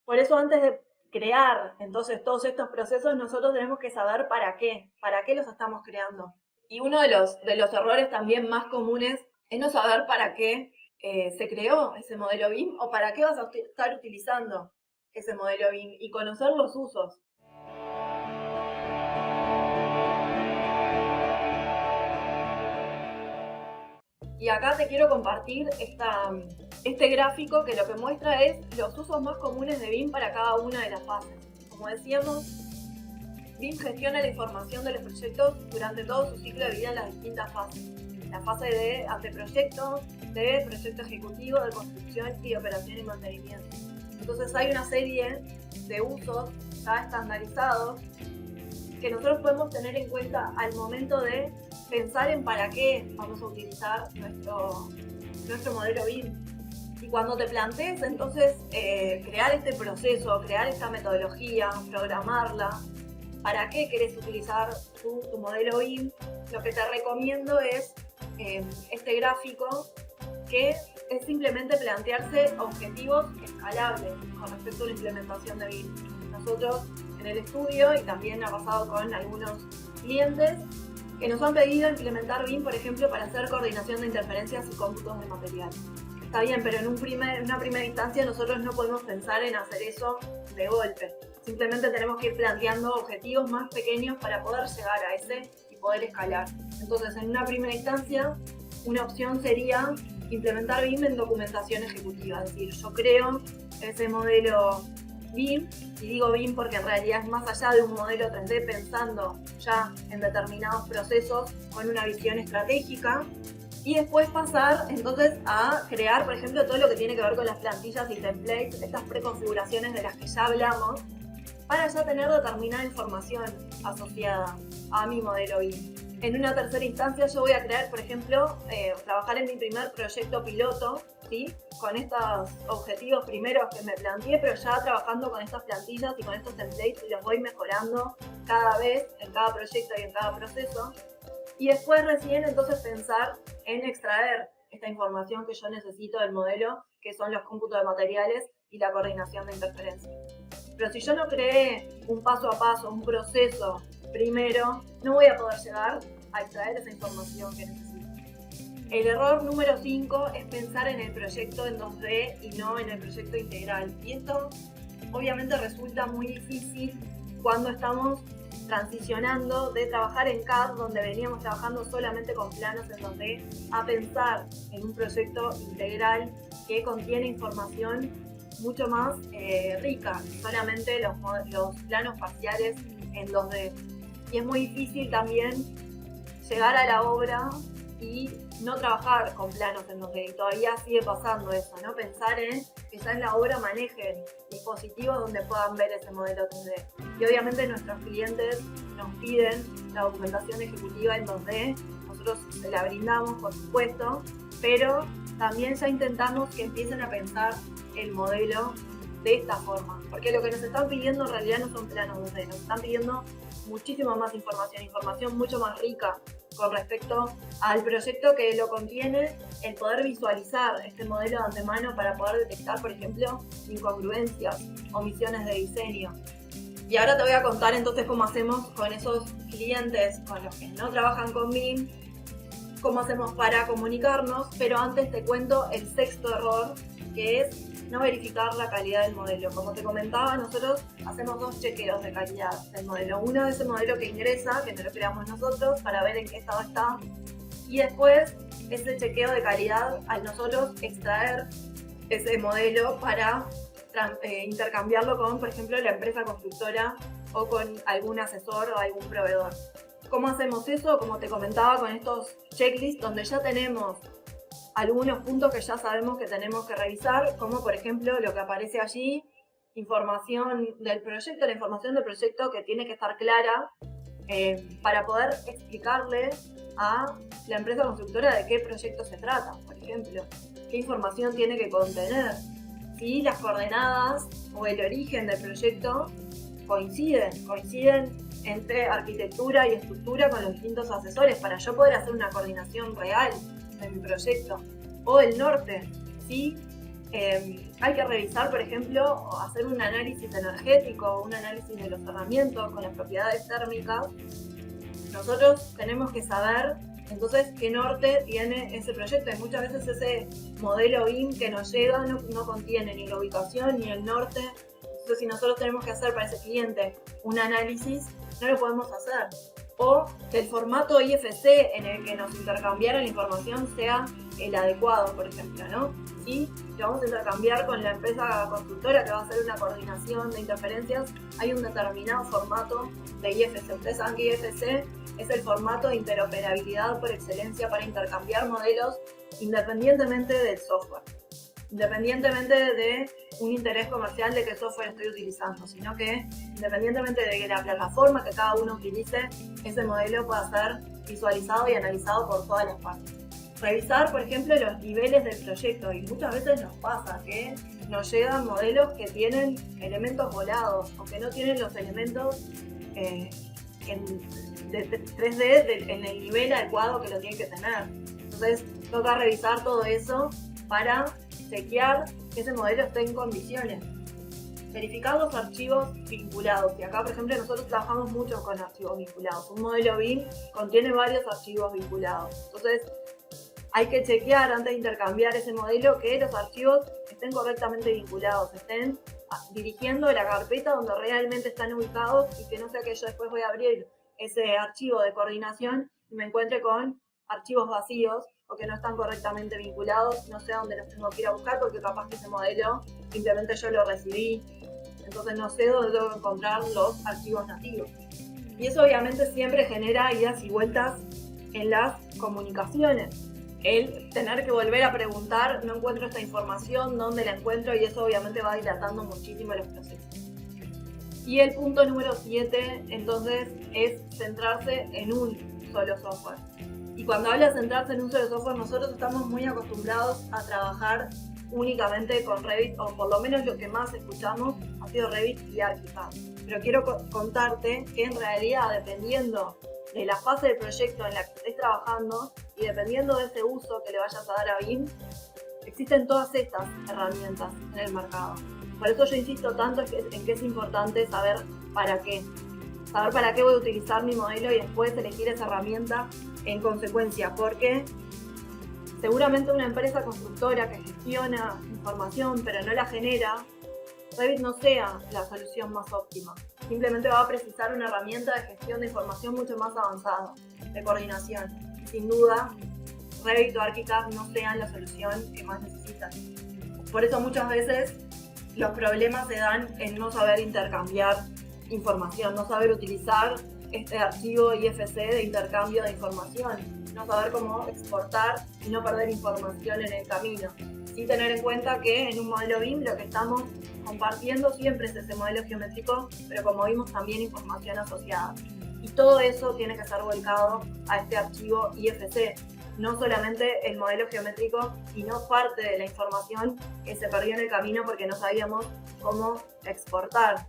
Por eso antes de crear entonces todos estos procesos, nosotros tenemos que saber para qué los estamos creando. Y uno de los errores también más comunes es no saber para qué se creó ese modelo BIM o para qué vas a estar utilizando ese modelo BIM y conocer los usos. Y acá te quiero compartir este gráfico que lo que muestra es los usos más comunes de BIM para cada una de las fases. Como decíamos, BIM gestiona la información de los proyectos durante todo su ciclo de vida en las distintas fases. La fase de anteproyecto, de proyecto ejecutivo, de construcción y de operación y mantenimiento. Entonces hay una serie de usos ya estandarizados que nosotros podemos tener en cuenta al momento de pensar en para qué vamos a utilizar nuestro modelo BIM. Y cuando te plantees entonces crear este proceso, crear esta metodología, programarla, para qué querés utilizar tu modelo BIM, lo que te recomiendo es este gráfico, que es simplemente plantearse objetivos escalables con respecto a la implementación de BIM. Nosotros en el estudio, y también ha pasado con algunos clientes, que nos han pedido implementar BIM, por ejemplo, para hacer coordinación de interferencias y cómputos de material. Está bien, pero en una primera instancia nosotros no podemos pensar en hacer eso de golpe. Simplemente tenemos que ir planteando objetivos más pequeños para poder llegar a ese y poder escalar. Entonces, en una primera instancia, una opción sería implementar BIM en documentación ejecutiva. Es decir, yo creo ese modelo BIM, y digo BIM porque en realidad es más allá de un modelo 3D, pensando ya en determinados procesos con una visión estratégica, y después pasar entonces a crear, por ejemplo, todo lo que tiene que ver con las plantillas y templates, estas preconfiguraciones de las que ya hablamos, para ya tener determinada información asociada a mi modelo BIM. En una tercera instancia yo voy a crear, por ejemplo, trabajar en mi primer proyecto piloto, ¿sí? Con estos objetivos primeros que me planteé, pero ya trabajando con estas plantillas y con estos templates, y los voy mejorando cada vez en cada proyecto y en cada proceso. Y después recién entonces pensar en extraer esta información que yo necesito del modelo, que son los cómputos de materiales y la coordinación de interferencias. Pero si yo no creé un paso a paso, un proceso primero, no voy a poder llegar a extraer esa información que necesito. El error número 5 es pensar en el proyecto en 2D y no en el proyecto integral. Y esto obviamente resulta muy difícil cuando estamos transicionando de trabajar en CAD, donde veníamos trabajando solamente con planos en 2D, a pensar en un proyecto integral que contiene información mucho más rica, solamente los planos parciales en 2D. Y es muy difícil también llegar a la obra y no trabajar con planos en 2D, y todavía sigue pasando eso, ¿no? Pensar en que ya en la obra manejen dispositivos donde puedan ver ese modelo 3D. Y obviamente nuestros clientes nos piden la documentación ejecutiva en 2D, nosotros se la brindamos, por supuesto, pero también ya intentamos que empiecen a pensar el modelo de esta forma, porque lo que nos están pidiendo en realidad no son planos 2D, nos están pidiendo muchísima más información mucho más rica con respecto al proyecto que lo contiene, el poder visualizar este modelo de antemano para poder detectar, por ejemplo, incongruencias, omisiones de diseño. Y ahora te voy a contar entonces cómo hacemos con esos clientes con los que no trabajan con BIM, cómo hacemos para comunicarnos, pero antes te cuento el sexto error, que es no verificar la calidad del modelo. Como te comentaba, nosotros hacemos 2 chequeos de calidad del modelo. Uno es el modelo que ingresa, que no lo creamos nosotros, para ver en qué estado está. Y después ese chequeo de calidad al nosotros extraer ese modelo para intercambiarlo con, por ejemplo, la empresa constructora o con algún asesor o algún proveedor. ¿Cómo hacemos eso? Como te comentaba, con estos checklists donde ya tenemos algunos puntos que ya sabemos que tenemos que revisar, como por ejemplo lo que aparece allí, información del proyecto, la información del proyecto que tiene que estar clara para poder explicarle a la empresa constructora de qué proyecto se trata, por ejemplo, qué información tiene que contener, si las coordenadas o el origen del proyecto coinciden entre arquitectura y estructura con los distintos asesores para yo poder hacer una coordinación real de mi proyecto, o el norte, ¿sí? Hay que revisar, por ejemplo, hacer un análisis energético, un análisis de los cerramientos con las propiedades térmicas. Nosotros tenemos que saber entonces qué norte tiene ese proyecto, y muchas veces ese modelo BIM que nos llega no contiene ni la ubicación ni el norte. Entonces, si nosotros tenemos que hacer para ese cliente un análisis, no lo podemos hacer. O que el formato IFC en el que nos intercambiaran la información sea el adecuado, por ejemplo, ¿no? Si vamos a intercambiar con la empresa constructora que va a hacer una coordinación de interferencias, hay un determinado formato de IFC. Ustedes saben que IFC es el formato de interoperabilidad por excelencia para intercambiar modelos independientemente del software, independientemente de un interés comercial de qué software estoy utilizando, sino que independientemente de que la plataforma que cada uno utilice, ese modelo pueda ser visualizado y analizado por todas las partes. Revisar, por ejemplo, los niveles del proyecto, y muchas veces nos pasa que nos llegan modelos que tienen elementos volados o que no tienen los elementos de 3D en el nivel adecuado que lo tienen que tener. Entonces toca revisar todo eso para chequear que ese modelo esté en condiciones. Verificar los archivos vinculados. Y acá, por ejemplo, nosotros trabajamos mucho con archivos vinculados. Un modelo BIM contiene varios archivos vinculados. Entonces, hay que chequear antes de intercambiar ese modelo que los archivos estén correctamente vinculados, estén dirigiendo la carpeta donde realmente están ubicados, y que no sea que yo después voy a abrir ese archivo de coordinación y me encuentre con archivos vacíos o que no están correctamente vinculados, no sé a dónde los tengo que ir a buscar porque capaz que ese modelo simplemente yo lo recibí, entonces no sé dónde tengo que encontrar los archivos nativos. Y eso obviamente siempre genera idas y vueltas en las comunicaciones. El tener que volver a preguntar, no encuentro esta información, ¿dónde la encuentro? Y eso obviamente va dilatando muchísimo los procesos. Y el punto número 7, entonces, es centrarse en un solo software. Y cuando habla de centrarse en un solo software, nosotros estamos muy acostumbrados a trabajar únicamente con Revit, o por lo menos lo que más escuchamos ha sido Revit y ArchiCAD. Pero quiero contarte que en realidad, dependiendo de la fase del proyecto en la que estés trabajando y dependiendo de ese uso que le vayas a dar a BIM, existen todas estas herramientas en el mercado. Por eso yo insisto tanto en que es importante saber para qué. Saber para qué voy a utilizar mi modelo y después elegir esa herramienta en consecuencia, porque seguramente una empresa constructora que gestiona información pero no la genera, Revit no sea la solución más óptima. Simplemente va a precisar una herramienta de gestión de información mucho más avanzada, de coordinación. Y sin duda, Revit o ArchiCAD no sean la solución que más necesitan. Por eso muchas veces los problemas se dan en no saber intercambiar información, no saber utilizar este archivo IFC de intercambio de información, no saber cómo exportar y no perder información en el camino. Sí tener en cuenta que en un modelo BIM lo que estamos compartiendo siempre es ese modelo geométrico, pero como vimos también información asociada. Y todo eso tiene que ser volcado a este archivo IFC. No solamente el modelo geométrico, sino parte de la información que se perdió en el camino porque no sabíamos cómo exportar.